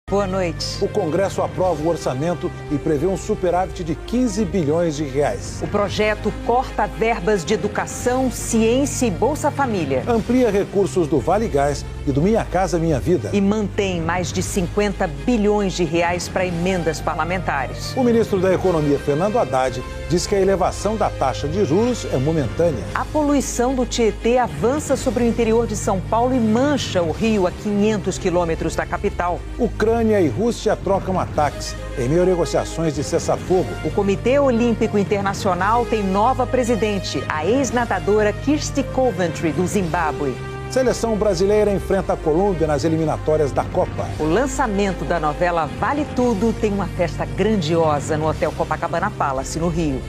Boa noite. O Congresso aprova o orçamento e prevê um superávit de 15 bilhões de reais. O projeto corta verbas de educação, ciência e Bolsa Família. Amplia recursos do Vale Gás e do Minha Casa Minha Vida. E mantém mais de 50 bilhões de reais para emendas parlamentares. O ministro da Economia, Fernando Haddad, diz que a elevação da taxa de juros é momentânea. A poluição do Tietê avança sobre o interior de São Paulo e mancha o Rio a 500 quilômetros da capital. Ucrânia e Rússia trocam ataques em meio a negociações de cessar-fogo. O Comitê Olímpico Internacional tem nova presidente, a ex-nadadora Kirsty Coventry, do Zimbábue. Seleção brasileira enfrenta a Colômbia nas eliminatórias da Copa. O lançamento da novela Vale Tudo tem uma festa grandiosa no Hotel Copacabana Palace, no Rio.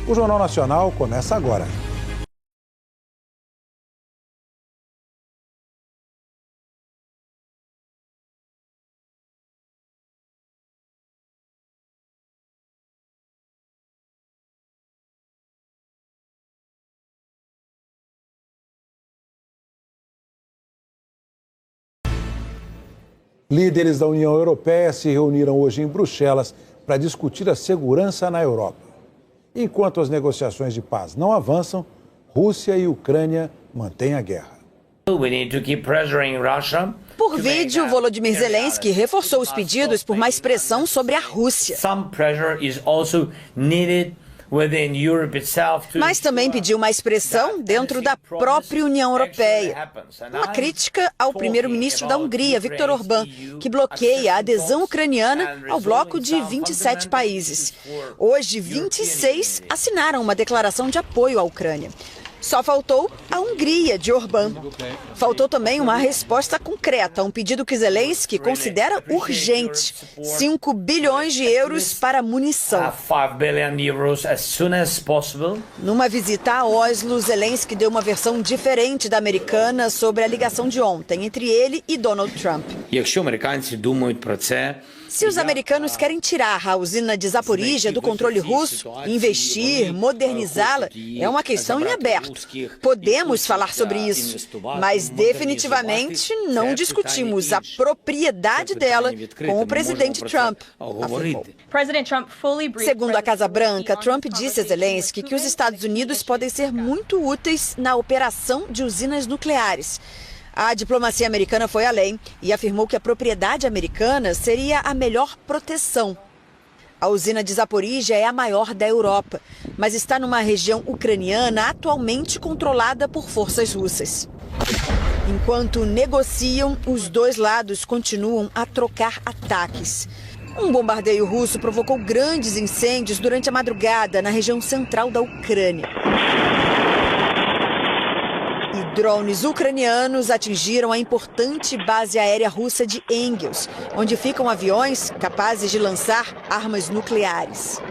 O Jornal Nacional começa agora. Líderes da União Europeia se reuniram hoje em Bruxelas para discutir a segurança na Europa. Enquanto as negociações de paz não avançam, Rússia e Ucrânia mantêm a guerra. Por vídeo, Volodymyr Zelensky reforçou os pedidos por mais pressão sobre a Rússia. Mas também pediu mais pressão dentro da própria União Europeia. Uma crítica ao primeiro-ministro da Hungria, Viktor Orbán, que bloqueia a adesão ucraniana ao bloco de 27 países. Hoje, 26 assinaram uma declaração de apoio à Ucrânia. Só faltou a Hungria, de Orbán. Faltou também uma resposta concreta a um pedido que Zelensky considera urgente: 5 bilhões de euros para munição. Numa visita a Oslo, Zelensky deu uma versão diferente da americana sobre a ligação de ontem entre ele e Donald Trump. Se os americanos querem tirar a usina de Zaporizhia do controle russo, investir, modernizá-la, é uma questão em aberto. Podemos falar sobre isso, mas definitivamente não discutimos a propriedade dela com o presidente Trump, afirmou. Segundo a Casa Branca, Trump disse a Zelensky que os Estados Unidos podem ser muito úteis na operação de usinas nucleares. A diplomacia americana foi além e afirmou que a propriedade americana seria a melhor proteção. A usina de Zaporizhia é a maior da Europa, mas está numa região ucraniana atualmente controlada por forças russas. Enquanto negociam, os dois lados continuam a trocar ataques. Um bombardeio russo provocou grandes incêndios durante a madrugada na região central da Ucrânia. E drones ucranianos atingiram a importante base aérea russa de Engels, onde ficam aviões capazes de lançar armas nucleares.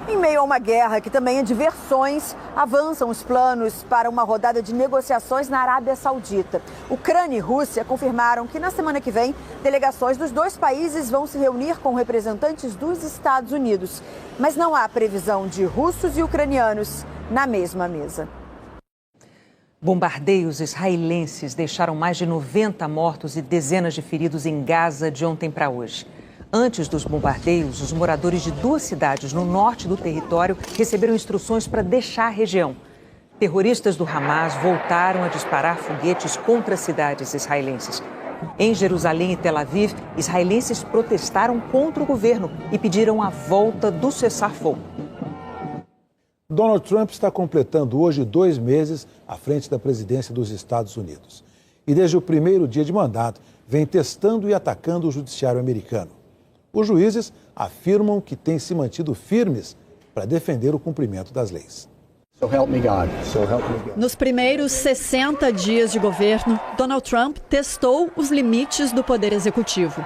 Em meio a uma guerra que também é de versões, avançam os planos para uma rodada de negociações na Arábia Saudita. Ucrânia e Rússia confirmaram que na semana que vem, delegações dos dois países vão se reunir com representantes dos Estados Unidos. Mas não há previsão de russos e ucranianos na mesma mesa. Bombardeios israelenses deixaram mais de 90 mortos e dezenas de feridos em Gaza de ontem para hoje. Antes dos bombardeios, os moradores de duas cidades no norte do território receberam instruções para deixar a região. Terroristas do Hamas voltaram a disparar foguetes contra cidades israelenses. Em Jerusalém e Tel Aviv, israelenses protestaram contra o governo e pediram a volta do cessar-fogo. Donald Trump está completando hoje 2 meses à frente da presidência dos Estados Unidos. E desde o primeiro dia de mandato, vem testando e atacando o judiciário americano. Os juízes afirmam que têm se mantido firmes para defender o cumprimento das leis. Nos primeiros 60 dias de governo, Donald Trump testou os limites do poder executivo.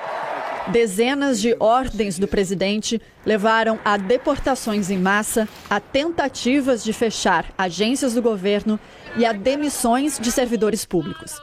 Dezenas de ordens do presidente levaram a deportações em massa, a tentativas de fechar agências do governo e a demissões de servidores públicos.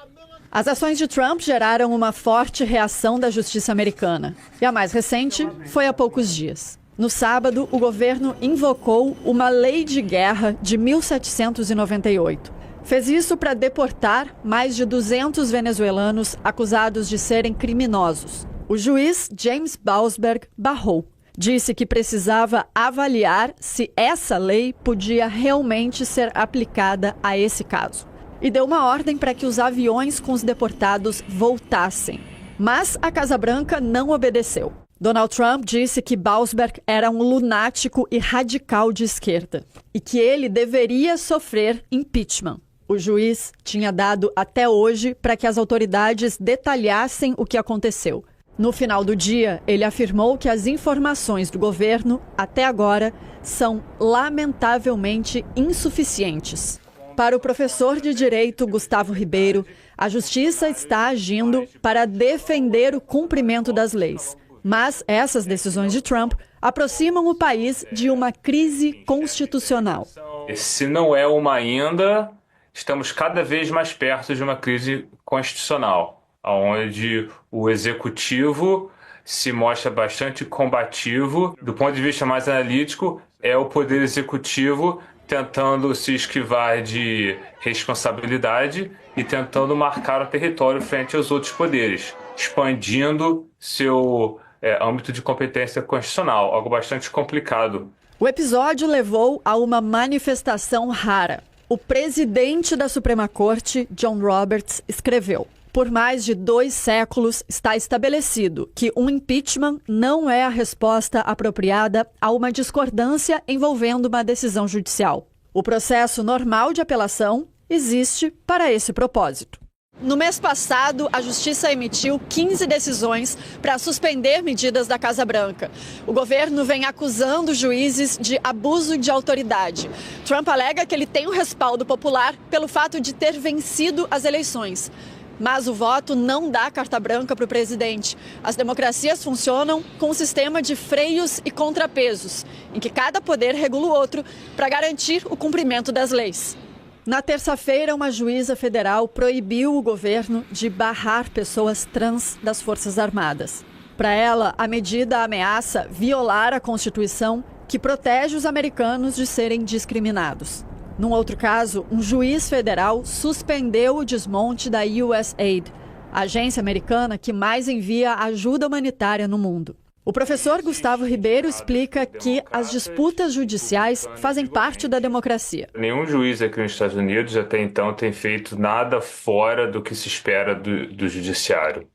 As ações de Trump geraram uma forte reação da justiça americana. E a mais recente foi há poucos dias. No sábado, o governo invocou uma lei de guerra de 1798. Fez isso para deportar mais de 200 venezuelanos acusados de serem criminosos. O juiz James Boasberg barrou. Disse que precisava avaliar se essa lei podia realmente ser aplicada a esse caso. E deu uma ordem para que os aviões com os deportados voltassem. Mas a Casa Branca não obedeceu. Donald Trump disse que Boasberg era um lunático e radical de esquerda e que ele deveria sofrer impeachment. O juiz tinha dado até hoje para que as autoridades detalhassem o que aconteceu. No final do dia, ele afirmou que as informações do governo, até agora, são lamentavelmente insuficientes. Para o professor de Direito Gustavo Ribeiro, a Justiça está agindo para defender o cumprimento das leis. Mas essas decisões de Trump aproximam o país de uma crise constitucional. Se não é uma ainda, estamos cada vez mais perto de uma crise constitucional, onde o executivo se mostra bastante combativo. Do ponto de vista mais analítico, é o poder executivo tentando se esquivar de responsabilidade e tentando marcar o território frente aos outros poderes, expandindo seu âmbito de competência constitucional, algo bastante complicado. O episódio levou a uma manifestação rara. O presidente da Suprema Corte, John Roberts, escreveu: por mais de 2 séculos está estabelecido que um impeachment não é a resposta apropriada a uma discordância envolvendo uma decisão judicial. O processo normal de apelação existe para esse propósito. No mês passado, a Justiça emitiu 15 decisões para suspender medidas da Casa Branca. O governo vem acusando juízes de abuso de autoridade. Trump alega que ele tem um respaldo popular pelo fato de ter vencido as eleições. Mas o voto não dá carta branca para o presidente. As democracias funcionam com um sistema de freios e contrapesos, em que cada poder regula o outro para garantir o cumprimento das leis. Na terça-feira, uma juíza federal proibiu o governo de barrar pessoas trans das Forças Armadas. Para ela, a medida ameaça violar a Constituição, que protege os americanos de serem discriminados. Num outro caso, um juiz federal suspendeu o desmonte da USAID, a agência americana que mais envia ajuda humanitária no mundo. O professor Gustavo Ribeiro explica que as disputas judiciais fazem parte da democracia. Nenhum juiz aqui nos Estados Unidos até então tem feito nada fora do que se espera do judiciário.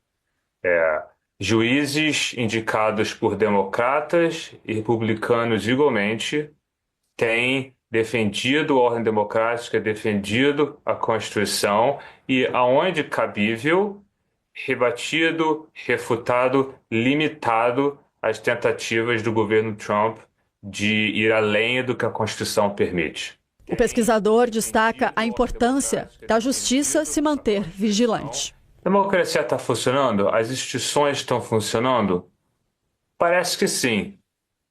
Juízes indicados por democratas e republicanos igualmente têm defendido a ordem democrática, defendido a Constituição e, aonde cabível, rebatido, refutado, limitado as tentativas do governo Trump de ir além do que a Constituição permite. O pesquisador destaca a importância da justiça se manter vigilante. A democracia está funcionando? As instituições estão funcionando? Parece que sim,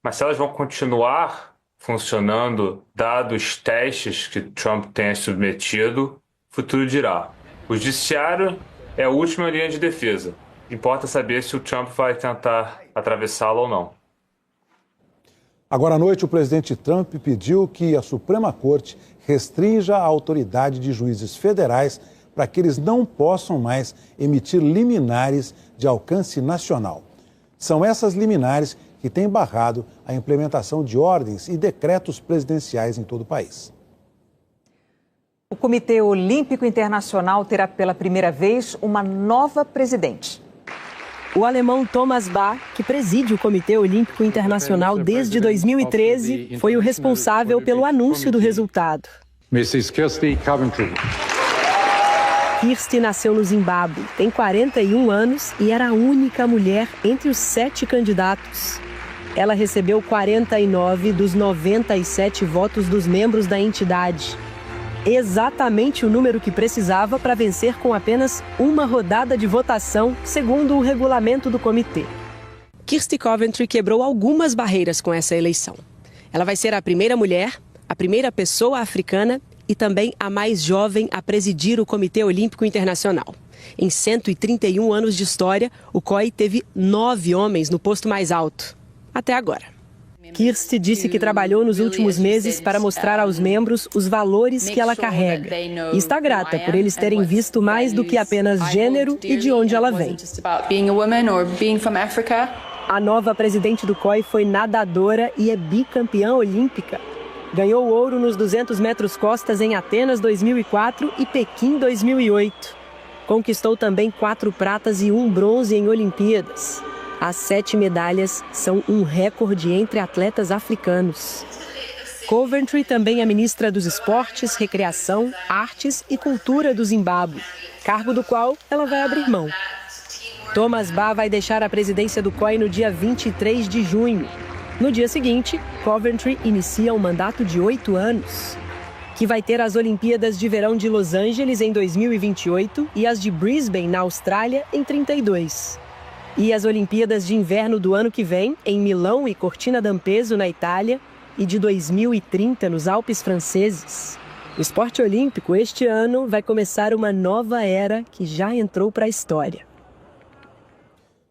mas se elas vão continuar funcionando, dados os testes que Trump tenha submetido, o futuro dirá. O judiciário é a última linha de defesa. Importa saber se o Trump vai tentar atravessá-la ou não. Agora à noite, o presidente Trump pediu que a Suprema Corte restrinja a autoridade de juízes federais para que eles não possam mais emitir liminares de alcance nacional. São essas liminares que têm barrado a implementação de ordens e decretos presidenciais em todo o país. O Comitê Olímpico Internacional terá pela primeira vez uma nova presidente. O alemão Thomas Bach, que preside o Comitê Olímpico Internacional desde 2013, foi o responsável pelo anúncio do resultado. Mrs. Kirsty Coventry. Kirsty nasceu no Zimbábue, tem 41 anos e era a única mulher entre os 7 candidatos. Ela recebeu 49 dos 97 votos dos membros da entidade. Exatamente o número que precisava para vencer com apenas uma rodada de votação, segundo o regulamento do comitê. Kirsty Coventry quebrou algumas barreiras com essa eleição. Ela vai ser a primeira mulher, a primeira pessoa africana e também a mais jovem a presidir o Comitê Olímpico Internacional. Em 131 anos de história, o COI teve 9 homens no posto mais alto. Até agora. Kirsty disse que trabalhou nos últimos meses para mostrar aos membros os valores que ela carrega. E está grata por eles terem visto mais do que apenas gênero e de onde ela vem. A nova presidente do COI foi nadadora e é bicampeã olímpica. Ganhou ouro nos 200 metros costas em Atenas 2004 e Pequim 2008. Conquistou também 4 pratas e 1 bronze em Olimpíadas. As 7 medalhas são um recorde entre atletas africanos. Coventry também é ministra dos Esportes, Recreação, Artes e Cultura do Zimbábue, cargo do qual ela vai abrir mão. Thomas Bach vai deixar a presidência do COI no dia 23 de junho. No dia seguinte, Coventry inicia um mandato de 8 anos, que vai ter as Olimpíadas de Verão de Los Angeles em 2028 e as de Brisbane, na Austrália, em 32. E as Olimpíadas de Inverno do ano que vem, em Milão e Cortina d'Ampezzo, na Itália, e de 2030 nos Alpes franceses. O esporte olímpico este ano vai começar uma nova era que já entrou para a história.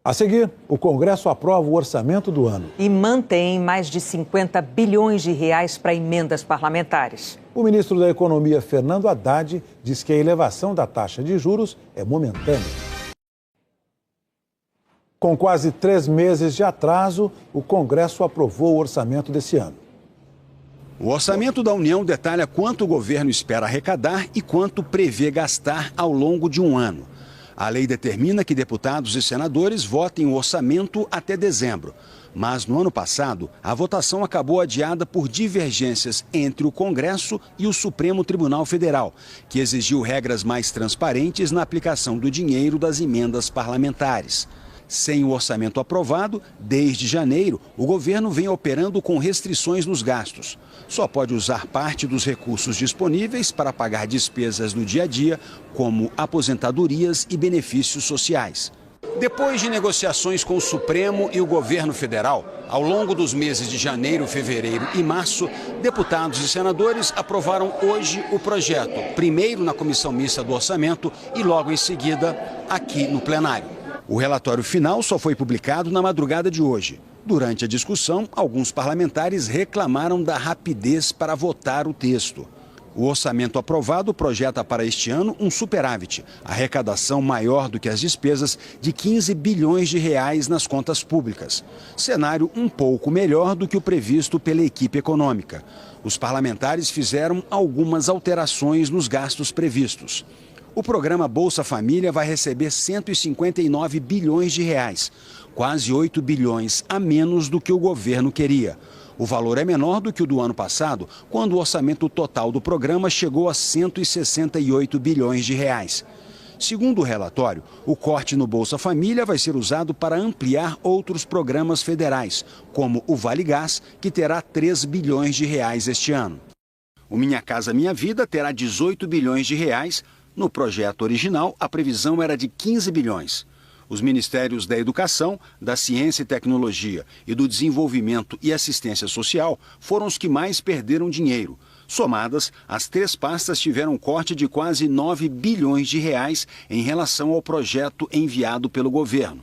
A seguir, o Congresso aprova o orçamento do ano. E mantém mais de 50 bilhões de reais para emendas parlamentares. O ministro da Economia, Fernando Haddad, diz que a elevação da taxa de juros é momentânea. Com quase 3 meses de atraso, o Congresso aprovou o orçamento desse ano. O orçamento da União detalha quanto o governo espera arrecadar e quanto prevê gastar ao longo de um ano. A lei determina que deputados e senadores votem o orçamento até dezembro. Mas no ano passado, a votação acabou adiada por divergências entre o Congresso e o Supremo Tribunal Federal, que exigiu regras mais transparentes na aplicação do dinheiro das emendas parlamentares. Sem o orçamento aprovado, desde janeiro, o governo vem operando com restrições nos gastos. Só pode usar parte dos recursos disponíveis para pagar despesas do dia a dia, como aposentadorias e benefícios sociais. Depois de negociações com o Supremo e o governo federal, ao longo dos meses de janeiro, fevereiro e março, deputados e senadores aprovaram hoje o projeto, primeiro na Comissão Mista do Orçamento e logo em seguida aqui no plenário. O relatório final só foi publicado na madrugada de hoje. Durante a discussão, alguns parlamentares reclamaram da rapidez para votar o texto. O orçamento aprovado projeta para este ano um superávit, arrecadação maior do que as despesas, de 15 bilhões de reais nas contas públicas. Cenário um pouco melhor do que o previsto pela equipe econômica. Os parlamentares fizeram algumas alterações nos gastos previstos. O programa Bolsa Família vai receber 159 bilhões de reais, quase 8 bilhões a menos do que o governo queria. O valor é menor do que o do ano passado, quando o orçamento total do programa chegou a 168 bilhões de reais. Segundo o relatório, o corte no Bolsa Família vai ser usado para ampliar outros programas federais, como o Vale Gás, que terá 3 bilhões de reais este ano. O Minha Casa Minha Vida terá 18 bilhões de reais. No projeto original, a previsão era de 15 bilhões. Os ministérios da Educação, da Ciência e Tecnologia e do Desenvolvimento e Assistência Social foram os que mais perderam dinheiro. Somadas, as 3 pastas tiveram um corte de quase 9 bilhões de reais em relação ao projeto enviado pelo governo.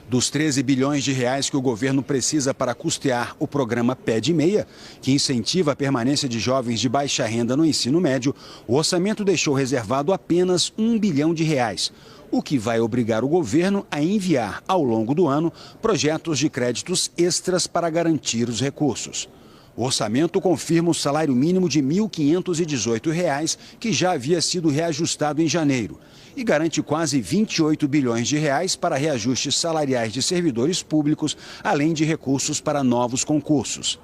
Dos 13 bilhões de reais que o governo precisa para custear o programa Pé de Meia, que incentiva a permanência de jovens de baixa renda no ensino médio, o orçamento deixou reservado apenas 1 bilhão de reais, o que vai obrigar o governo a enviar, ao longo do ano, projetos de créditos extras para garantir os recursos. O orçamento confirma o salário mínimo de R$ 1.518, que já havia sido reajustado em janeiro, e garante quase 28 bilhões de reais para reajustes salariais de servidores públicos, além de recursos para novos concursos.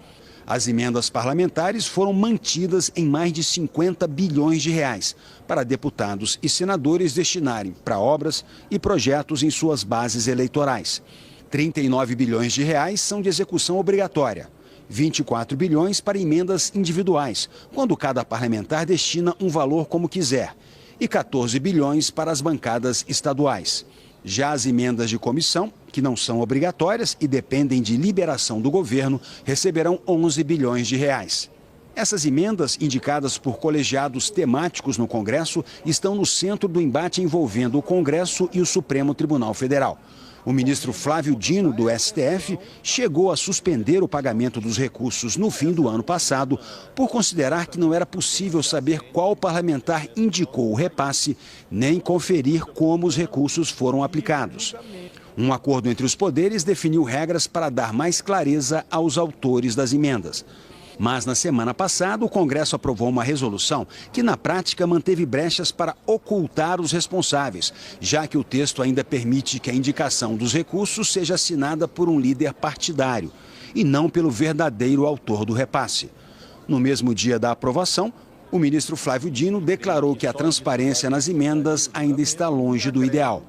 As emendas parlamentares foram mantidas em mais de 50 bilhões de reais para deputados e senadores destinarem para obras e projetos em suas bases eleitorais. 39 bilhões de reais são de execução obrigatória. 24 bilhões para emendas individuais, quando cada parlamentar destina um valor como quiser, e 14 bilhões para as bancadas estaduais. Já as emendas de comissão, que não são obrigatórias e dependem de liberação do governo, receberão 11 bilhões de reais. Essas emendas, indicadas por colegiados temáticos no Congresso, estão no centro do embate envolvendo o Congresso e o Supremo Tribunal Federal. O ministro Flávio Dino, do STF, chegou a suspender o pagamento dos recursos no fim do ano passado por considerar que não era possível saber qual parlamentar indicou o repasse, nem conferir como os recursos foram aplicados. Um acordo entre os poderes definiu regras para dar mais clareza aos autores das emendas. Mas na semana passada, o Congresso aprovou uma resolução que, na prática, manteve brechas para ocultar os responsáveis, já que o texto ainda permite que a indicação dos recursos seja assinada por um líder partidário e não pelo verdadeiro autor do repasse. No mesmo dia da aprovação, o ministro Flávio Dino declarou que a transparência nas emendas ainda está longe do ideal.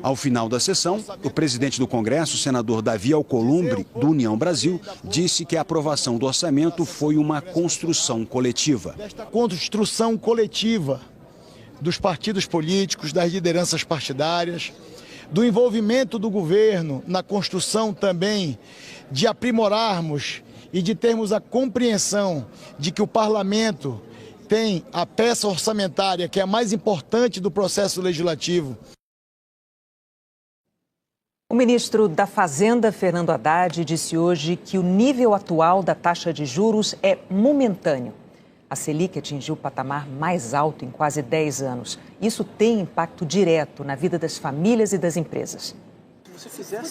Ao final da sessão, o presidente do Congresso, senador Davi Alcolumbre, do União Brasil, disse que a aprovação do orçamento foi uma construção coletiva. Construção coletiva dos partidos políticos, das lideranças partidárias, do envolvimento do governo na construção também de aprimorarmos e de termos a compreensão de que o parlamento tem a peça orçamentária que é a mais importante do processo legislativo. O ministro da Fazenda, Fernando Haddad, disse hoje que o nível atual da taxa de juros é momentâneo. A Selic atingiu o patamar mais alto em quase 10 anos. Isso tem impacto direto na vida das famílias e das empresas.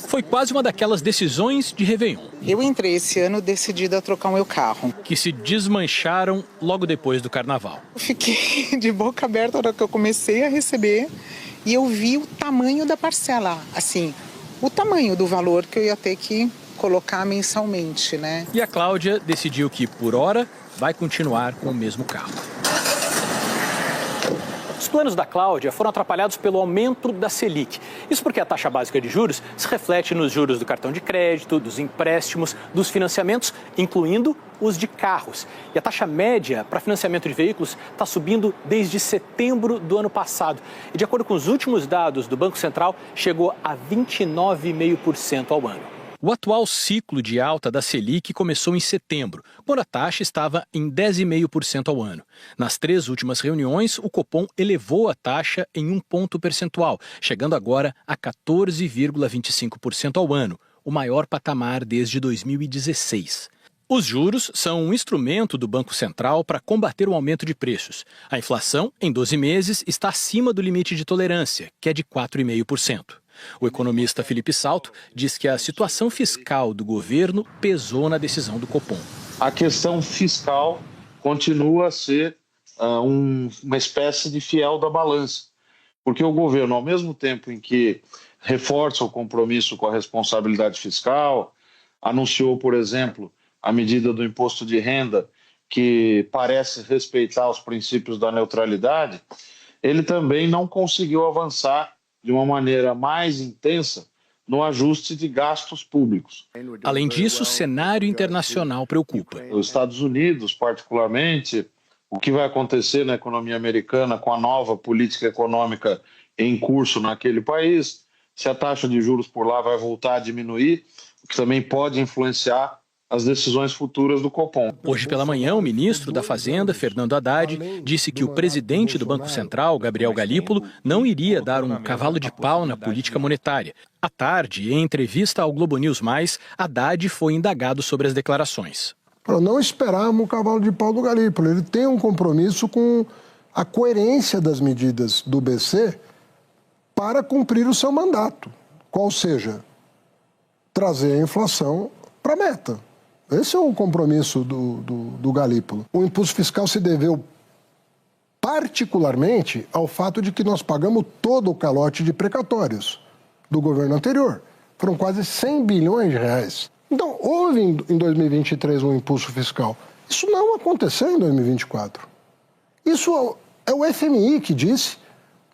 Foi quase uma daquelas decisões de Réveillon. Eu entrei esse ano decidida a trocar o meu carro. Que se desmancharam logo depois do carnaval. Eu fiquei de boca aberta na hora que eu comecei a receber e eu vi o tamanho da parcela, assim, o tamanho do valor que eu ia ter que colocar mensalmente, né? E a Cláudia decidiu que, por hora, vai continuar com o mesmo carro. Os planos da Cláudia foram atrapalhados pelo aumento da Selic. Isso porque a taxa básica de juros se reflete nos juros do cartão de crédito, dos empréstimos, dos financiamentos, incluindo os de carros. E a taxa média para financiamento de veículos está subindo desde setembro do ano passado. E de acordo com os últimos dados do Banco Central, chegou a 29,5% ao ano. O atual ciclo de alta da Selic começou em setembro, quando a taxa estava em 10,5% ao ano. Nas 3 últimas reuniões, o Copom elevou a taxa em 1 ponto percentual, chegando agora a 14,25% ao ano, o maior patamar desde 2016. Os juros são um instrumento do Banco Central para combater o aumento de preços. A inflação, em 12 meses, está acima do limite de tolerância, que é de 4,5%. O economista Felipe Salto diz que a situação fiscal do governo pesou na decisão do Copom. A questão fiscal continua a ser uma espécie de fiel da balança, porque o governo, ao mesmo tempo em que reforça o compromisso com a responsabilidade fiscal, anunciou, por exemplo, a medida do imposto de renda, que parece respeitar os princípios da neutralidade, ele também não conseguiu avançar de uma maneira mais intensa no ajuste de gastos públicos. Além disso, o cenário internacional preocupa. Os Estados Unidos, particularmente, o que vai acontecer na economia americana com a nova política econômica em curso naquele país, se a taxa de juros por lá vai voltar a diminuir, o que também pode influenciar as decisões futuras do Copom. Hoje pela manhã, o ministro da Fazenda, Fernando Haddad, disse que o presidente do Banco Central, Gabriel Galípolo, não iria dar um cavalo de pau na política monetária. À tarde, em entrevista ao Globo News+, Haddad foi indagado sobre as declarações. Não esperamos um cavalo de pau do Galípolo. Ele tem um compromisso com a coerência das medidas do BC para cumprir o seu mandato, qual seja, trazer a inflação para a meta. Esse é o compromisso do Galípolo. O impulso fiscal se deveu particularmente ao fato de que nós pagamos todo o calote de precatórios do governo anterior. Foram quase 100 bilhões de reais. Então, houve em 2023 um impulso fiscal. Isso não aconteceu em 2024. Isso é o FMI que disse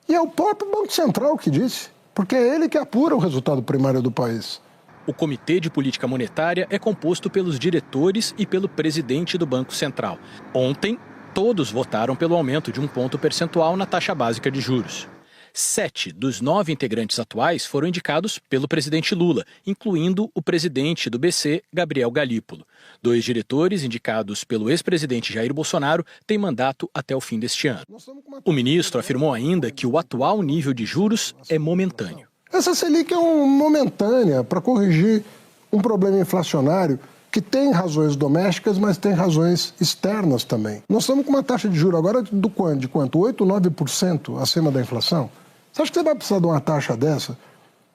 e é o próprio Banco Central que disse, porque é ele que apura o resultado primário do país. O Comitê de Política Monetária é composto pelos diretores e pelo presidente do Banco Central. Ontem, todos votaram pelo aumento de 1 ponto percentual na taxa básica de juros. 7 dos 9 integrantes atuais foram indicados pelo presidente Lula, incluindo o presidente do BC, Gabriel Galípolo. 2 diretores, indicados pelo ex-presidente Jair Bolsonaro, têm mandato até o fim deste ano. O ministro afirmou ainda que o atual nível de juros é momentâneo. Essa Selic é momentânea para corrigir um problema inflacionário que tem razões domésticas, mas tem razões externas também. Nós estamos com uma taxa de juros agora de quanto? 8, 9% acima da inflação? Você acha que você vai precisar de uma taxa dessa?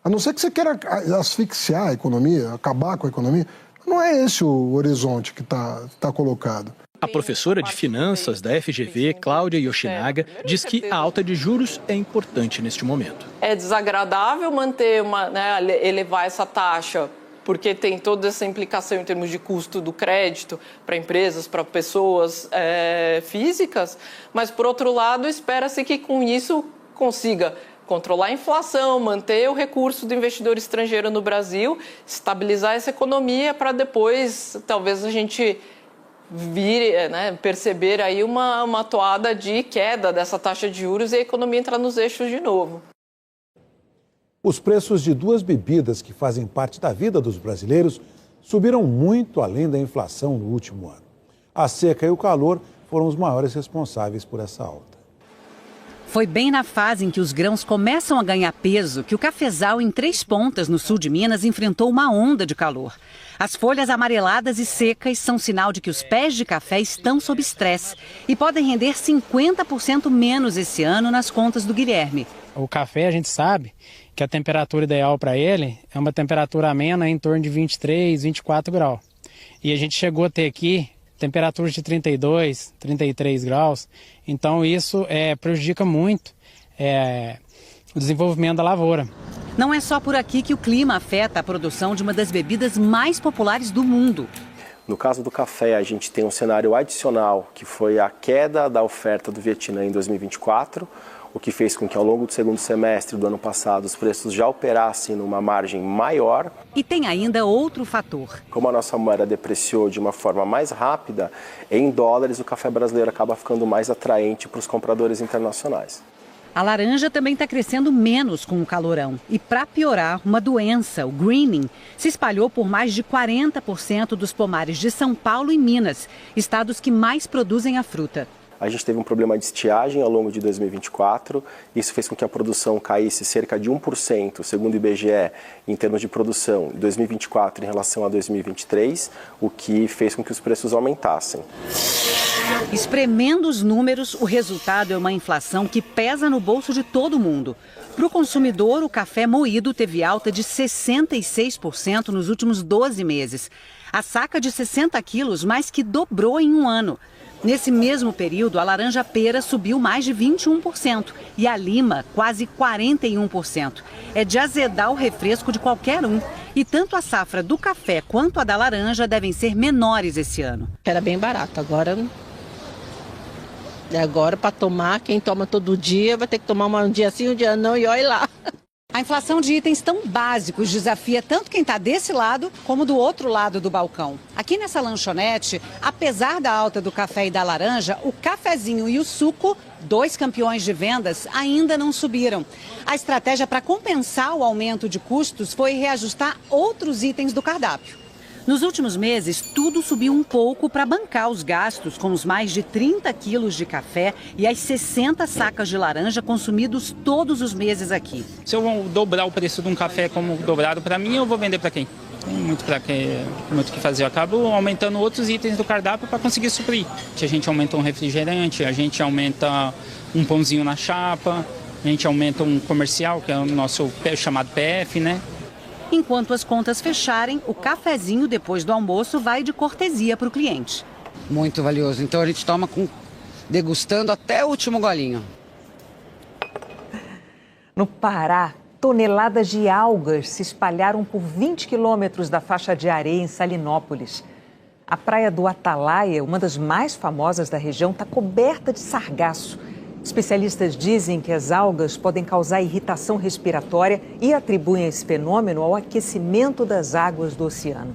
A não ser que você queira asfixiar a economia, acabar com a economia. Não é esse o horizonte que está colocado. A professora de finanças da FGV, Cláudia Yoshinaga, diz que a alta de juros é importante neste momento. É desagradável manter elevar essa taxa, porque tem toda essa implicação em termos de custo do crédito para empresas, para pessoas físicas, mas, por outro lado, espera-se que com isso consiga controlar a inflação, manter o recurso do investidor estrangeiro no Brasil, estabilizar essa economia para depois, talvez, a gente perceber aí uma toada de queda dessa taxa de juros e a economia entrar nos eixos de novo. Os preços de duas bebidas que fazem parte da vida dos brasileiros subiram muito além da inflação no último ano. A seca e o calor foram os maiores responsáveis por essa alta. Foi bem na fase em que os grãos começam a ganhar peso que o cafezal em Três Pontas, no sul de Minas, enfrentou uma onda de calor. As folhas amareladas e secas são sinal de que os pés de café estão sob estresse e podem render 50% menos esse ano nas contas do Guilherme. O café, a gente sabe que a temperatura ideal para ele é uma temperatura amena em torno de 23, 24 graus. E a gente chegou a ter aqui temperaturas de 32, 33 graus, então isso prejudica muito o desenvolvimento da lavoura. Não é só por aqui que o clima afeta a produção de uma das bebidas mais populares do mundo. No caso do café, a gente tem um cenário adicional, que foi a queda da oferta do Vietnã em 2024, o que fez com que ao longo do segundo semestre do ano passado os preços já operassem numa margem maior. E tem ainda outro fator. Como a nossa moeda depreciou de uma forma mais rápida, em dólares o café brasileiro acaba ficando mais atraente para os compradores internacionais. A laranja também está crescendo menos com o calorão. E para piorar, uma doença, o greening, se espalhou por mais de 40% dos pomares de São Paulo e Minas, estados que mais produzem a fruta. A gente teve um problema de estiagem ao longo de 2024, isso fez com que a produção caísse cerca de 1%, segundo o IBGE, em termos de produção, em 2024 em relação a 2023, o que fez com que os preços aumentassem. Espremendo os números, o resultado é uma inflação que pesa no bolso de todo mundo. Para o consumidor, o café moído teve alta de 66% nos últimos 12 meses. A saca de 60 quilos mais que dobrou em um ano. Nesse mesmo período, a laranja-pera subiu mais de 21% e a lima quase 41%. É de azedar o refresco de qualquer um. E tanto a safra do café quanto a da laranja devem ser menores esse ano. Era bem barato, agora para tomar, quem toma todo dia vai ter que tomar um dia sim, um dia não e olha lá. A inflação de itens tão básicos desafia tanto quem está desse lado como do outro lado do balcão. Aqui nessa lanchonete, apesar da alta do café e da laranja, o cafezinho e o suco, 2 campeões de vendas, ainda não subiram. A estratégia para compensar o aumento de custos foi reajustar outros itens do cardápio. Nos últimos meses, tudo subiu um pouco para bancar os gastos, com os mais de 30 quilos de café e as 60 sacas de laranja consumidos todos os meses aqui. Se eu dobrar o preço de um café como dobrado para mim, eu vou vender para quem? Tem muito que fazer. Eu acabo aumentando outros itens do cardápio para conseguir suprir. A gente aumenta um refrigerante, a gente aumenta um pãozinho na chapa, a gente aumenta um comercial, que é o nosso chamado PF, né? Enquanto as contas fecharem, o cafezinho depois do almoço vai de cortesia para o cliente. Muito valioso. Então a gente toma degustando até o último golinho. No Pará, toneladas de algas se espalharam por 20 quilômetros da faixa de areia em Salinópolis. A praia do Atalaia, uma das mais famosas da região, está coberta de sargaço. Especialistas dizem que as algas podem causar irritação respiratória e atribuem esse fenômeno ao aquecimento das águas do oceano.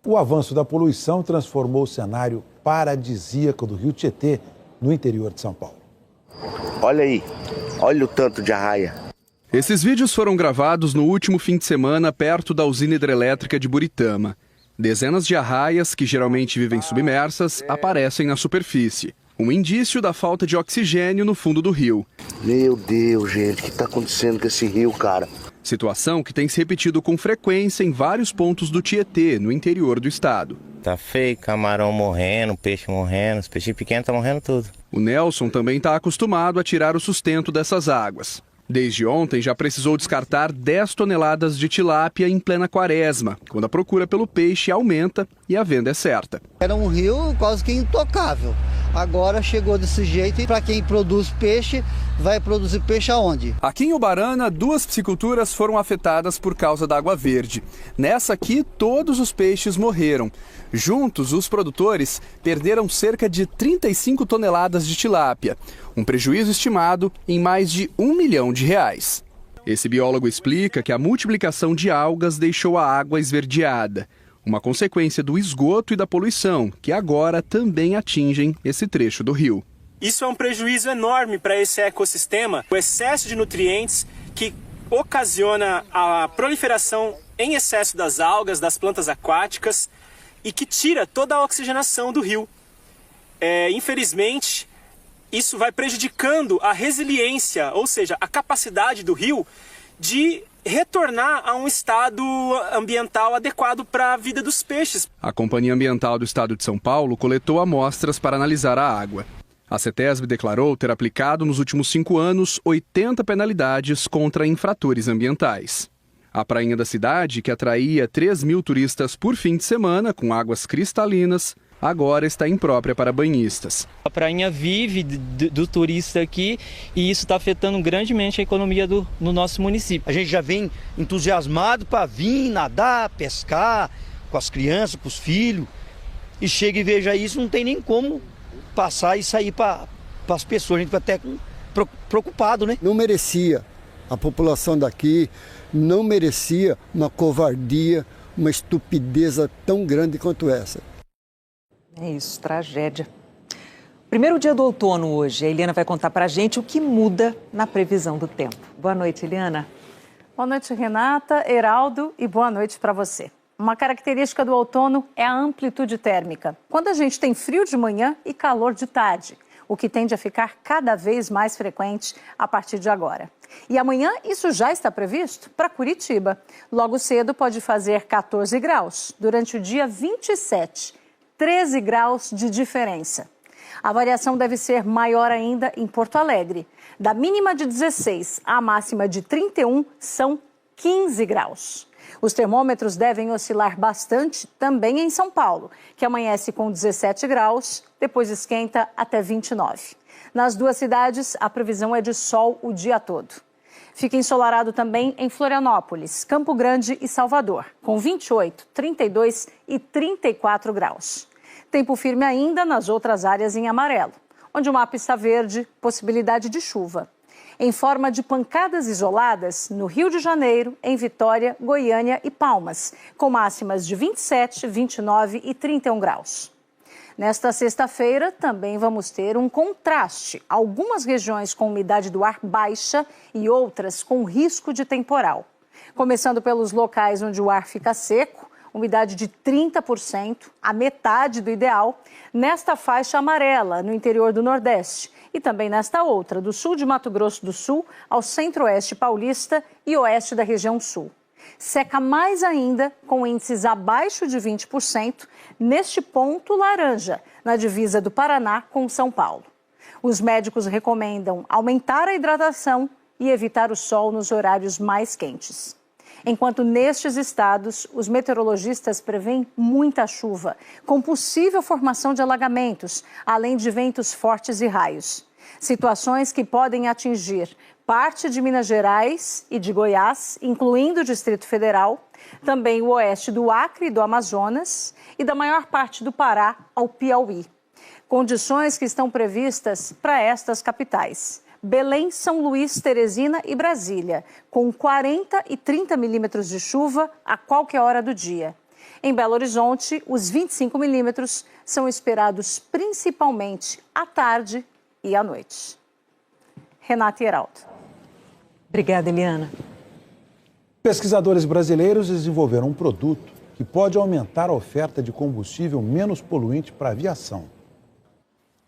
O avanço da poluição transformou o cenário paradisíaco do Rio Tietê, no interior de São Paulo. Olha aí, olha o tanto de arraia. Esses vídeos foram gravados no último fim de semana perto da usina hidrelétrica de Buritama. Dezenas de arraias, que geralmente vivem submersas, aparecem na superfície. Um indício da falta de oxigênio no fundo do rio. Meu Deus, gente, o que está acontecendo com esse rio, cara? Situação que tem se repetido com frequência em vários pontos do Tietê, no interior do estado. Tá feio, camarão morrendo, peixe morrendo, os peixes pequenos estão morrendo tudo. O Nelson também está acostumado a tirar o sustento dessas águas. Desde ontem já precisou descartar 10 toneladas de tilápia em plena quaresma, quando a procura pelo peixe aumenta e a venda é certa. Era um rio quase que intocável. Agora chegou desse jeito e para quem produz peixe, vai produzir peixe aonde? Aqui em Ubarana, 2 pisciculturas foram afetadas por causa da água verde. Nessa aqui, todos os peixes morreram. Juntos, os produtores perderam cerca de 35 toneladas de tilápia, um prejuízo estimado em mais de R$1 milhão. Esse biólogo explica que a multiplicação de algas deixou a água esverdeada, uma consequência do esgoto e da poluição, que agora também atingem esse trecho do rio. Isso é um prejuízo enorme para esse ecossistema, o excesso de nutrientes que ocasiona a proliferação em excesso das algas, das plantas aquáticas e que tira toda a oxigenação do rio. Infelizmente, isso vai prejudicando a resiliência, ou seja, a capacidade do rio de retornar a um estado ambiental adequado para a vida dos peixes. A Companhia Ambiental do Estado de São Paulo coletou amostras para analisar a água. A CETESB declarou ter aplicado nos últimos 5 anos 80 penalidades contra infratores ambientais. A prainha da cidade, que atraía 3 mil turistas por fim de semana com águas cristalinas, agora está imprópria para banhistas. A prainha vive do turista aqui e isso está afetando grandemente a economia do nosso município. A gente já vem entusiasmado para vir nadar, pescar com as crianças, com os filhos, e chega e veja isso, não tem nem como passar e sair para as pessoas. A gente vai até preocupado, né? Não merecia, a população daqui não merecia uma covardia, uma estupidez tão grande quanto essa. É isso, tragédia. Primeiro dia do outono hoje. A Eliana vai contar pra gente o que muda na previsão do tempo. Boa noite, Eliana. Boa noite, Renata, Heraldo, e boa noite para você. Uma característica do outono é a amplitude térmica. Quando a gente tem frio de manhã e calor de tarde, o que tende a ficar cada vez mais frequente a partir de agora. E amanhã isso já está previsto para Curitiba. Logo cedo pode fazer 14 graus. Durante o dia 27, 13 graus de diferença. A variação deve ser maior ainda em Porto Alegre. Da mínima de 16 à máxima de 31 são 15 graus. Os termômetros devem oscilar bastante também em São Paulo, que amanhece com 17 graus, depois esquenta até 29. Nas duas cidades, a previsão é de sol o dia todo. Fica ensolarado também em Florianópolis, Campo Grande e Salvador, com 28, 32 e 34 graus. Tempo firme ainda nas outras áreas em amarelo, onde o mapa está verde, possibilidade de chuva. Em forma de pancadas isoladas no Rio de Janeiro, em Vitória, Goiânia e Palmas, com máximas de 27, 29 e 31 graus. Nesta sexta-feira, também vamos ter um contraste. Algumas regiões com umidade do ar baixa e outras com risco de temporal. Começando pelos locais onde o ar fica seco, umidade de 30%, a metade do ideal, nesta faixa amarela no interior do Nordeste e também nesta outra, do sul de Mato Grosso do Sul ao centro-oeste paulista e oeste da região sul. Seca mais ainda, com índices abaixo de 20%, neste ponto laranja, na divisa do Paraná com São Paulo. Os médicos recomendam aumentar a hidratação e evitar o sol nos horários mais quentes. Enquanto nestes estados, os meteorologistas prevêem muita chuva, com possível formação de alagamentos, além de ventos fortes e raios. Situações que podem atingir parte de Minas Gerais e de Goiás, incluindo o Distrito Federal, também o oeste do Acre e do Amazonas e da maior parte do Pará ao Piauí. Condições que estão previstas para estas capitais: Belém, São Luís, Teresina e Brasília, com 40 e 30 milímetros de chuva a qualquer hora do dia. Em Belo Horizonte, os 25 milímetros são esperados principalmente à tarde e à noite. Renata e Heraldo. Obrigada, Eliana. Pesquisadores brasileiros desenvolveram um produto que pode aumentar a oferta de combustível menos poluente para a aviação.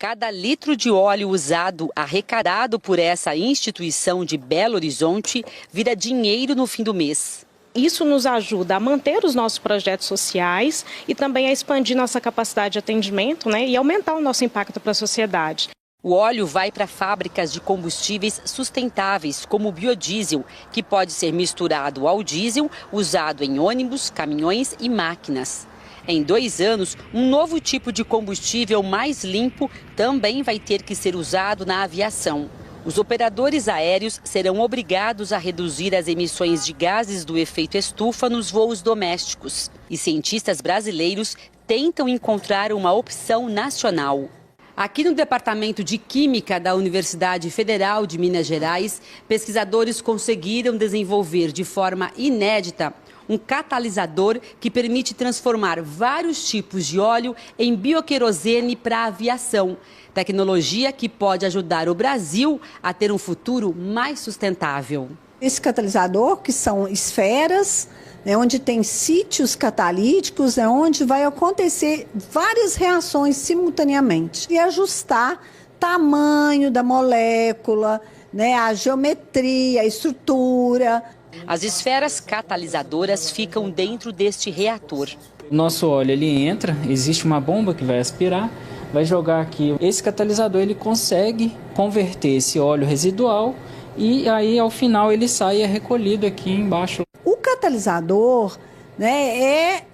Cada litro de óleo usado, arrecadado por essa instituição de Belo Horizonte, vira dinheiro no fim do mês. Isso nos ajuda a manter os nossos projetos sociais e também a expandir nossa capacidade de atendimento, e aumentar o nosso impacto para a sociedade. O óleo vai para fábricas de combustíveis sustentáveis, como o biodiesel, que pode ser misturado ao diesel usado em ônibus, caminhões e máquinas. Em 2 anos, um novo tipo de combustível mais limpo também vai ter que ser usado na aviação. Os operadores aéreos serão obrigados a reduzir as emissões de gases do efeito estufa nos voos domésticos. E cientistas brasileiros tentam encontrar uma opção nacional. Aqui no Departamento de Química da Universidade Federal de Minas Gerais, pesquisadores conseguiram desenvolver de forma inédita um catalisador que permite transformar vários tipos de óleo em bioquerosene para a aviação. Tecnologia que pode ajudar o Brasil a ter um futuro mais sustentável. Esse catalisador, que são esferas, onde tem sítios catalíticos, onde vai acontecer várias reações simultaneamente e ajustar tamanho da molécula, a geometria, a estrutura. As esferas catalisadoras ficam dentro deste reator. Nosso óleo ele entra, existe uma bomba que vai aspirar, vai jogar aqui. Esse catalisador ele consegue converter esse óleo residual e aí ao final ele sai e é recolhido aqui embaixo. O catalisador é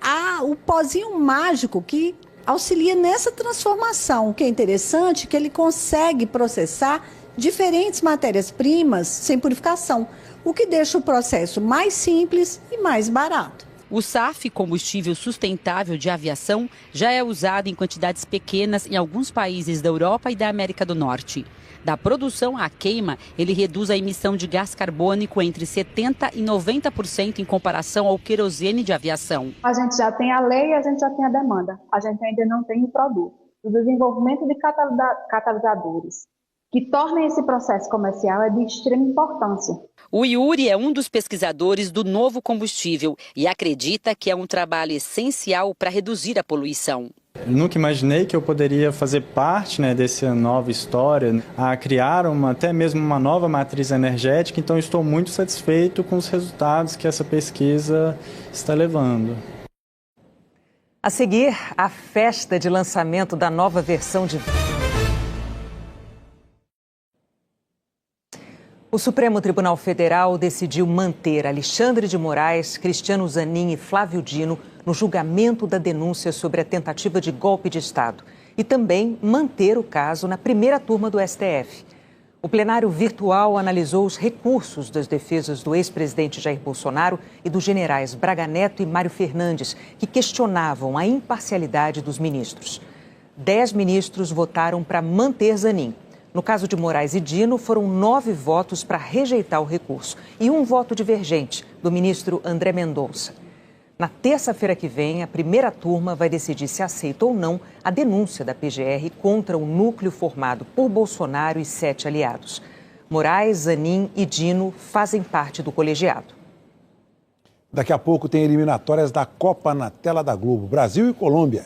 o pozinho mágico que auxilia nessa transformação. O que é interessante é que ele consegue processar diferentes matérias-primas sem purificação, o que deixa o processo mais simples e mais barato. O SAF, combustível sustentável de aviação, já é usado em quantidades pequenas em alguns países da Europa e da América do Norte. Da produção à queima, ele reduz a emissão de gás carbônico entre 70% e 90% em comparação ao querosene de aviação. A gente já tem a lei e a gente já tem a demanda. A gente ainda não tem o produto. O desenvolvimento de catalisadores que tornem esse processo comercial é de extrema importância. O Yuri é um dos pesquisadores do novo combustível e acredita que é um trabalho essencial para reduzir a poluição. Eu nunca imaginei que eu poderia fazer parte dessa nova história, a criar até mesmo uma nova matriz energética, então estou muito satisfeito com os resultados que essa pesquisa está levando. A seguir, a festa de lançamento da nova versão de... O Supremo Tribunal Federal decidiu manter Alexandre de Moraes, Cristiano Zanin e Flávio Dino no julgamento da denúncia sobre a tentativa de golpe de Estado e também manter o caso na primeira turma do STF. O plenário virtual analisou os recursos das defesas do ex-presidente Jair Bolsonaro e dos generais Braga Neto e Mário Fernandes, que questionavam a imparcialidade dos ministros. 10 ministros votaram para manter Zanin. No caso de Moraes e Dino, foram 9 votos para rejeitar o recurso e 1 voto divergente do ministro André Mendonça. Na terça-feira que vem, a primeira turma vai decidir se aceita ou não a denúncia da PGR contra o núcleo formado por Bolsonaro e 7 aliados. Moraes, Zanin e Dino fazem parte do colegiado. Daqui a pouco tem eliminatórias da Copa na tela da Globo. Brasil e Colômbia.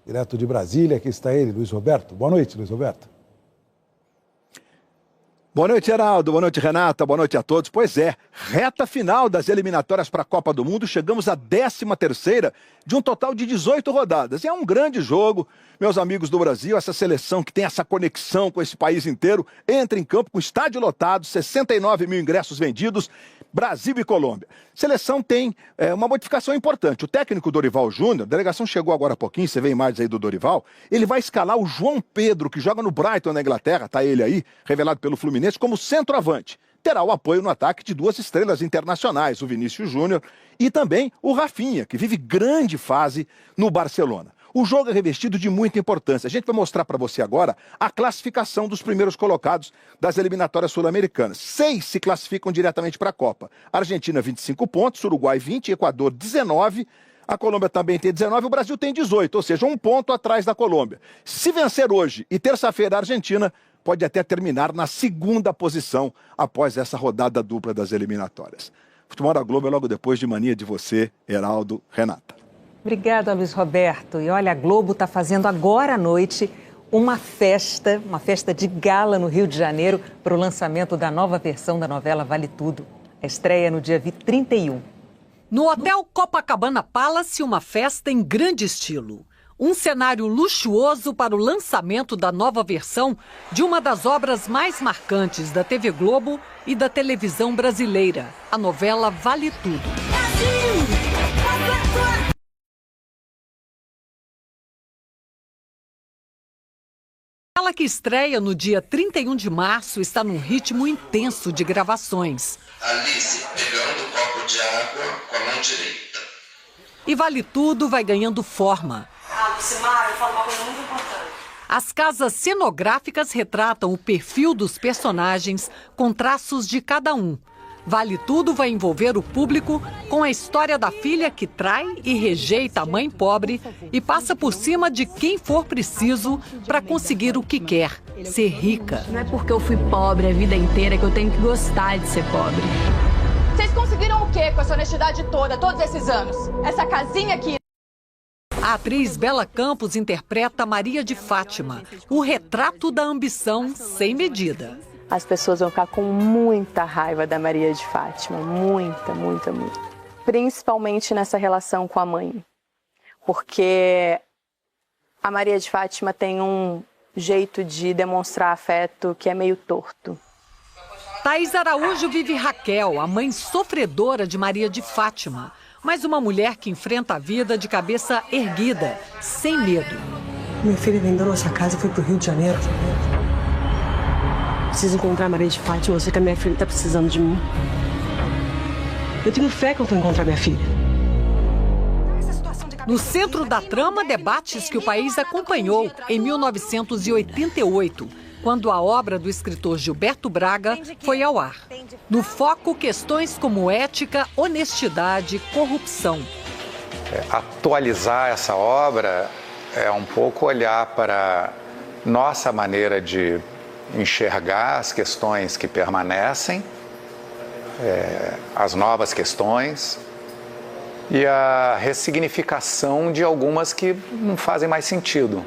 Direto de Brasília, aqui está ele, Luiz Roberto. Boa noite, Luiz Roberto. Boa noite, Geraldo. Boa noite, Renata. Boa noite a todos. Pois é, reta final das eliminatórias para a Copa do Mundo. Chegamos à 13ª de um total de 18 rodadas. E é um grande jogo, meus amigos do Brasil. Essa seleção que tem essa conexão com esse país inteiro entra em campo com estádio lotado, 69 mil ingressos vendidos. Brasil e Colômbia. Seleção tem uma modificação importante. O técnico Dorival Júnior, a delegação chegou agora há pouquinho, você vê imagens aí do Dorival, ele vai escalar o João Pedro, que joga no Brighton, na Inglaterra, tá ele aí, revelado pelo Fluminense, como centroavante. Terá o apoio no ataque de 2 estrelas internacionais, o Vinícius Júnior e também o Rafinha, que vive grande fase no Barcelona. O jogo é revestido de muita importância. A gente vai mostrar para você agora a classificação dos primeiros colocados das eliminatórias sul-americanas. 6 se classificam diretamente para a Copa. Argentina, 25 pontos, Uruguai, 20, Equador, 19. A Colômbia também tem 19, o Brasil tem 18, ou seja, 1 ponto atrás da Colômbia. Se vencer hoje e terça-feira a Argentina, pode até terminar na 2ª posição após essa rodada dupla das eliminatórias. Futebol da Globo é logo depois de Mania de Você, Heraldo, Renata. Obrigada, Luiz Roberto. E olha, a Globo está fazendo agora à noite uma festa de gala no Rio de Janeiro para o lançamento da nova versão da novela Vale Tudo. A estreia no dia 31. No Hotel Copacabana Palace, uma festa em grande estilo. Um cenário luxuoso para o lançamento da nova versão de uma das obras mais marcantes da TV Globo e da televisão brasileira, a novela Vale Tudo. Ela que estreia no dia 31 de março está num ritmo intenso de gravações. Alice pegando o copo de água com a mão direita. E Vale Tudo vai ganhando forma. Lucimar, eu falo uma coisa muito importante. As casas cenográficas retratam o perfil dos personagens com traços de cada um. Vale Tudo vai envolver o público com a história da filha que trai e rejeita a mãe pobre e passa por cima de quem for preciso para conseguir o que quer, ser rica. Não é porque eu fui pobre a vida inteira que eu tenho que gostar de ser pobre. Vocês conseguiram o quê com essa honestidade toda, todos esses anos? Essa casinha aqui. A atriz Bela Campos interpreta Maria de Fátima, o retrato da ambição sem medida. As pessoas vão ficar com muita raiva da Maria de Fátima, muita. Principalmente nessa relação com a mãe, porque a Maria de Fátima tem um jeito de demonstrar afeto que é meio torto. Thaís Araújo vive Raquel, a mãe sofredora de Maria de Fátima, mas uma mulher que enfrenta a vida de cabeça erguida, sem medo. Minha filha vendeu nossa casa e foi pro Rio de Janeiro. Preciso encontrar a Maria de Fátima, eu sei que a minha filha está precisando de mim. Eu tenho fé que eu vou encontrar minha filha. No centro da trama, debates que o país acompanhou em 1988, quando a obra do escritor Gilberto Braga foi ao ar. No foco, questões como ética, honestidade, corrupção. Atualizar essa obra é um pouco olhar para nossa maneira de enxergar as questões que permanecem, as novas questões e a ressignificação de algumas que não fazem mais sentido.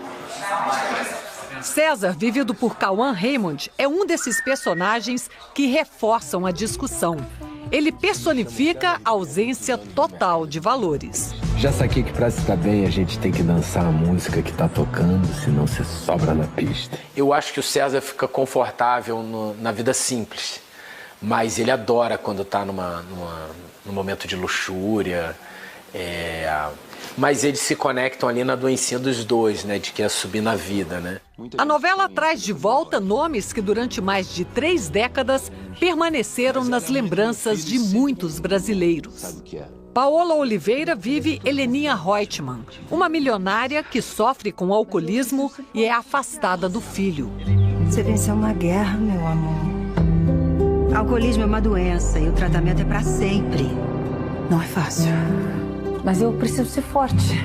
César, vivido por Cauã Raymond, é um desses personagens que reforçam a discussão. Ele personifica a ausência total de valores. Já saquei que pra estar bem a gente tem que dançar a música que tá tocando, senão você sobra na pista. Eu acho que o César fica confortável na vida simples, mas ele adora quando tá num momento de luxúria. Mas eles se conectam ali na doencinha dos dois, né, de que é subir na vida, né? A novela traz de volta nomes que durante mais de 3 décadas permaneceram nas lembranças de muitos brasileiros. Paola Oliveira vive Heleninha Reutemann, uma milionária que sofre com alcoolismo e é afastada do filho. Você venceu uma guerra, meu amor. Alcoolismo é uma doença e o tratamento é para sempre. Não é fácil. Mas eu preciso ser forte.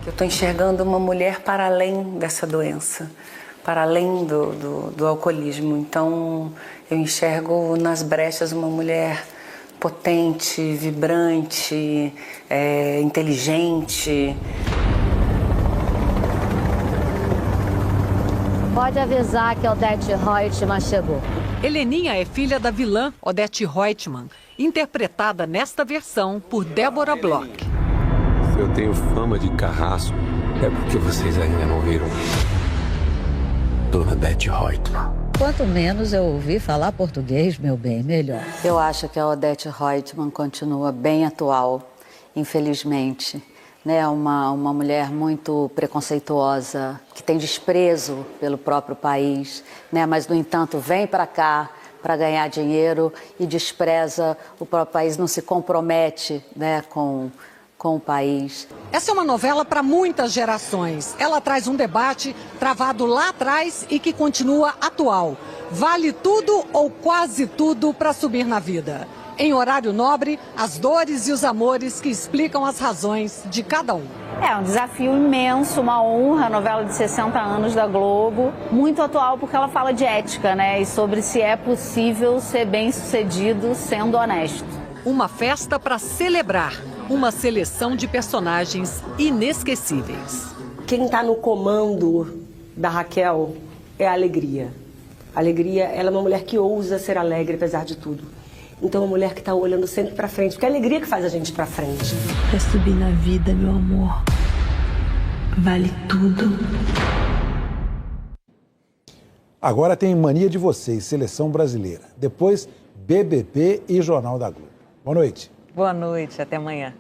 Eu estou enxergando uma mulher para além dessa doença, para além do alcoolismo. Então, eu enxergo nas brechas uma mulher potente, vibrante, inteligente. Pode avisar que Odete Reutemann chegou. Heleninha é filha da vilã Odete Reutemann, interpretada nesta versão por Débora Bloch. Se eu tenho fama de carrasco, é porque vocês ainda não viram Dona Odete Reutemann. Quanto menos eu ouvir falar português, meu bem, melhor. Eu acho que a Odete Reutemann continua bem atual, infelizmente. Né, uma mulher muito preconceituosa, que tem desprezo pelo próprio país, né, mas, no entanto, vem para cá para ganhar dinheiro e despreza o próprio país, não se compromete, né, com o país. Essa é uma novela para muitas gerações. Ela traz um debate travado lá atrás e que continua atual. Vale tudo ou quase tudo para subir na vida? Em horário nobre, as dores e os amores que explicam as razões de cada um. É um desafio imenso, uma honra, a novela de 60 anos da Globo. Muito atual porque ela fala de ética, né? E sobre se é possível ser bem-sucedido sendo honesto. Uma festa para celebrar uma seleção de personagens inesquecíveis. Quem está no comando da Raquel é a alegria. A alegria, ela é uma mulher que ousa ser alegre apesar de tudo. Então é uma mulher que está olhando sempre para frente, porque é a alegria que faz a gente para frente. Pra subir na vida, meu amor, vale tudo. Agora tem Mania de Vocês, Seleção Brasileira. Depois, BBB e Jornal da Globo. Boa noite. Boa noite, até amanhã.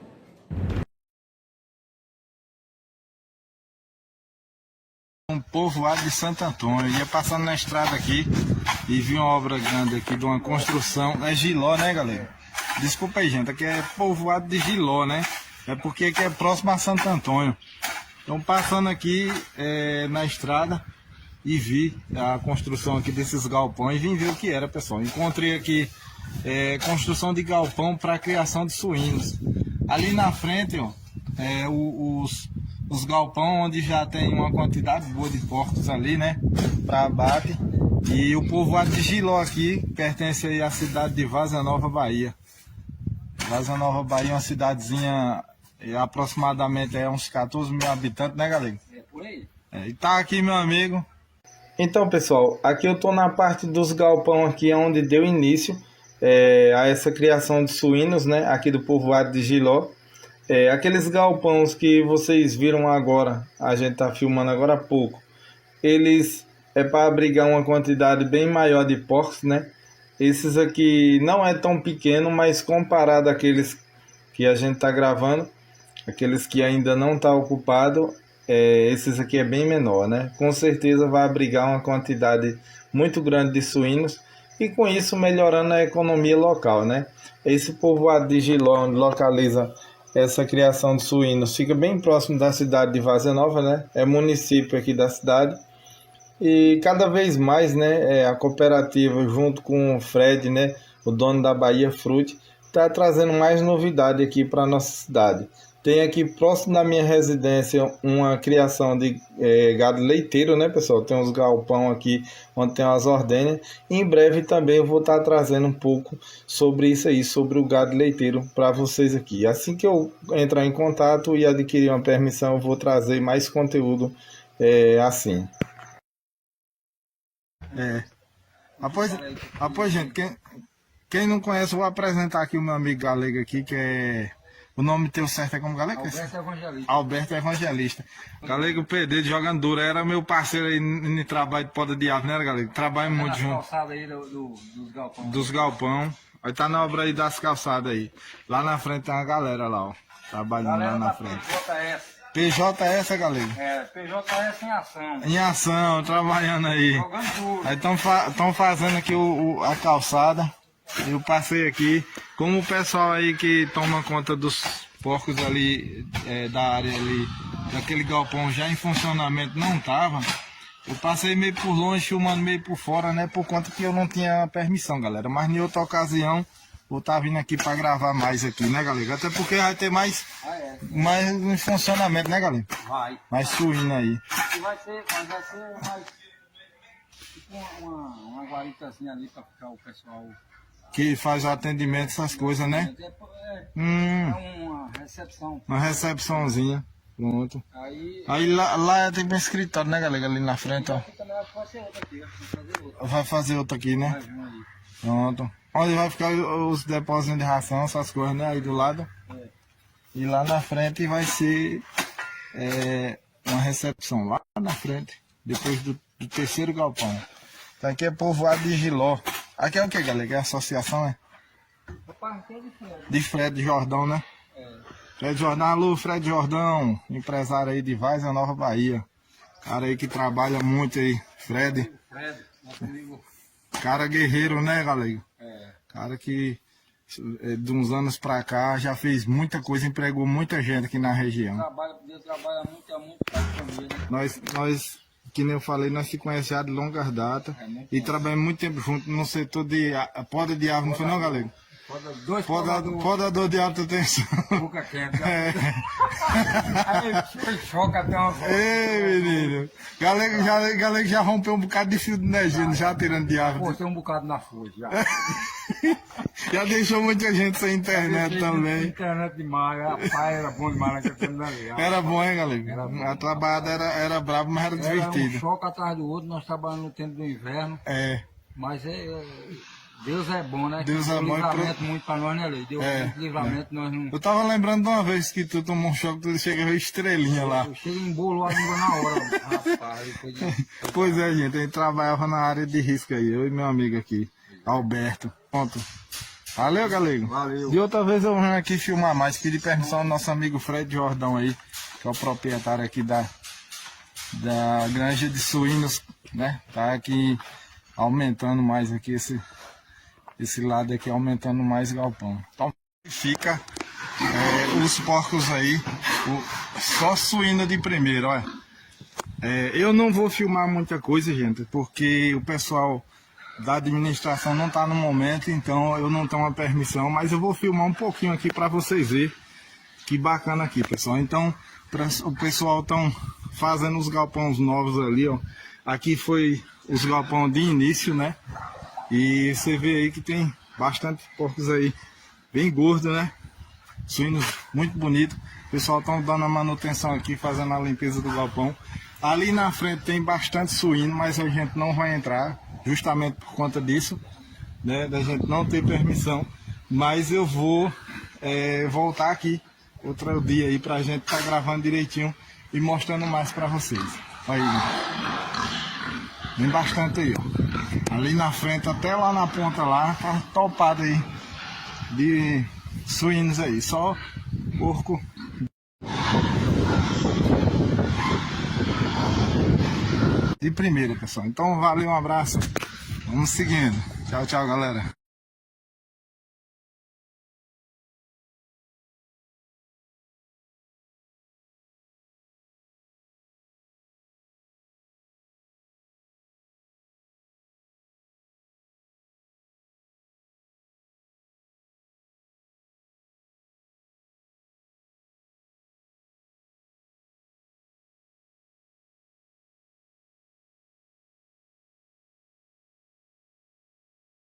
Um povoado de Santo Antônio. Eu ia passando na estrada aqui e vi uma obra grande aqui de uma construção. É Giló, né, galera? Desculpa aí, gente. Aqui é povoado de Giló, né? É porque aqui é próximo a Santo Antônio. Então, passando aqui na estrada e vi a construção aqui desses galpões e vim ver o que era, pessoal. Encontrei aqui construção de galpão para criação de suínos. Ali na frente, ó, os galpão onde já tem uma quantidade boa de porcos ali, né, para abate. E o povoado de Giló aqui pertence aí à cidade de Vaza Nova, Bahia. Vaza Nova, Bahia é uma cidadezinha aproximadamente uns 14 mil habitantes, né, galera? É por aí. E tá aqui meu amigo. Então, pessoal, aqui eu tô na parte dos galpão aqui, onde deu início a essa criação de suínos, né, aqui do povoado de Giló. Aqueles galpões que vocês viram agora, a gente tá filmando agora há pouco, eles para abrigar uma quantidade bem maior de porcos, né? Esses aqui não é tão pequeno, mas comparado àqueles que a gente tá gravando, aqueles que ainda não tá ocupado, esses aqui é bem menor, né? Com certeza vai abrigar uma quantidade muito grande de suínos e com isso melhorando a economia local, né? Esse povoado de Giló, onde localiza essa criação de suínos, fica bem próximo da cidade de Vaza Nova, né? É município aqui da cidade. E cada vez mais, né, a cooperativa, junto com o Fred, né, o dono da Bahia Fruit, está trazendo mais novidade aqui para a nossa cidade. Tem aqui próximo da minha residência uma criação de gado leiteiro, né, pessoal? Tem uns galpão aqui onde tem umas ordenhas. E em breve também eu vou estar trazendo um pouco sobre isso aí, sobre o gado leiteiro para vocês aqui. Assim que eu entrar em contato e adquirir uma permissão, eu vou trazer mais conteúdo assim. Após gente, quem não conhece, eu vou apresentar aqui o meu amigo Galego aqui, que é... O nome teu certo é como Galego? Alberto Evangelista. Alberto Evangelista. Galego Pedreiro, jogando duro. Era meu parceiro aí no trabalho de poda de árvore, né, Galego? Trabalha muito junto. Calçada aí dos galpão. Dos galpão. Aí tá na obra aí das calçadas aí. Lá na frente tem uma galera lá, ó. Trabalhando lá na frente. PJS, Galego? PJS em ação. Em ação, trabalhando aí. Jogando duro. Aí estão fazendo aqui a calçada. Eu passei aqui, como o pessoal aí que toma conta dos porcos ali, da área ali, daquele galpão já em funcionamento não tava, eu passei meio por longe, filmando meio por fora, né, por conta que eu não tinha permissão, galera. Mas em outra ocasião, vou estar vindo aqui para gravar mais aqui, né, galera? Até porque vai ter mais em funcionamento, né, galera? Vai. Mais suíno aí. Vai ser mais tipo uma guaritazinha ali para ficar o pessoal... Que faz o atendimento, essas coisas, né? Uma recepção. Uma recepçãozinha. Pronto. Aí lá tem um escritório, né, galera? Ali na frente, ó. Vai fazer outra aqui, né? Pronto. Onde vai ficar os depósitos de ração, essas coisas, né? Aí do lado. E lá na frente vai ser uma recepção. Lá na frente. Depois do terceiro galpão. Então aqui é povoado de Giló. Aqui é o que, galera? É a associação, é? De Fred Jordão, né? Fred Jordão, alô, Fred Jordão, empresário aí de Vaza Nova, Bahia. Cara aí que trabalha muito aí, Fred. Nosso amigo. Cara guerreiro, né, galera? Cara que de uns anos pra cá já fez muita coisa, empregou muita gente aqui na região. Deus trabalha muito, muito pra família. Nós, que nem eu falei, nós se conhecemos de longa data e trabalhamos muito tempo junto no setor de poda de árvore, não foi não, galera? Podador de alta tensão. Boca quente. Aí choca até uma coisa. Ei, menino. Galera já rompeu um bocado de fio de energia, já tirando de árvore. Botei um bocado na folha já. Já deixou muita gente sem internet também. Internet demais, rapaz, era bom demais naquele tempo dali. Era bom, hein, galera? A trabalhada era brava, mas era divertida. Era um choque atrás do outro, nós trabalhamos no tempo do inverno. Mas Deus é bom, né? Deus é bom. Livramento muito pra nós, né, Lei? Deu muito livramento, nós não... Eu tava lembrando de uma vez que tu tomou um choque, tu chega a ver estrelinha lá. Eu cheguei em bolo a língua na hora, rapaz. Pois é, gente, a gente trabalhava na área de risco aí, eu e meu amigo aqui, Alberto. Pronto. Valeu, galego. Valeu. De outra vez eu venho aqui filmar mais, pedi permissão ao nosso amigo Fred Jordão aí, que é o proprietário aqui da granja de suínos, né? Tá aqui aumentando mais aqui esse lado aqui, aumentando mais galpão. Então fica os porcos aí, só suíno de primeiro, olha. Eu não vou filmar muita coisa, gente, porque o pessoal da administração não está no momento, então eu não tenho uma permissão, mas eu vou filmar um pouquinho aqui para vocês verem que bacana aqui, pessoal. Então o pessoal estão fazendo os galpões novos ali, ó. Aqui foi os galpões de início, né? E você vê aí que tem bastante porcos aí, bem gordos, né? Suínos muito bonitos. O pessoal está dando a manutenção aqui, fazendo a limpeza do galpão. Ali na frente tem bastante suíno, mas a gente não vai entrar, justamente por conta disso, né? Da gente não ter permissão. Mas eu vou voltar aqui outro dia aí pra gente estar gravando direitinho e mostrando mais pra vocês. Olha aí. Tem bastante aí, ó. Ali na frente, até lá na ponta lá, tá topado aí de suínos aí, só porco. De primeira, pessoal. Então, valeu, um abraço. Vamos seguindo. Tchau, tchau, galera.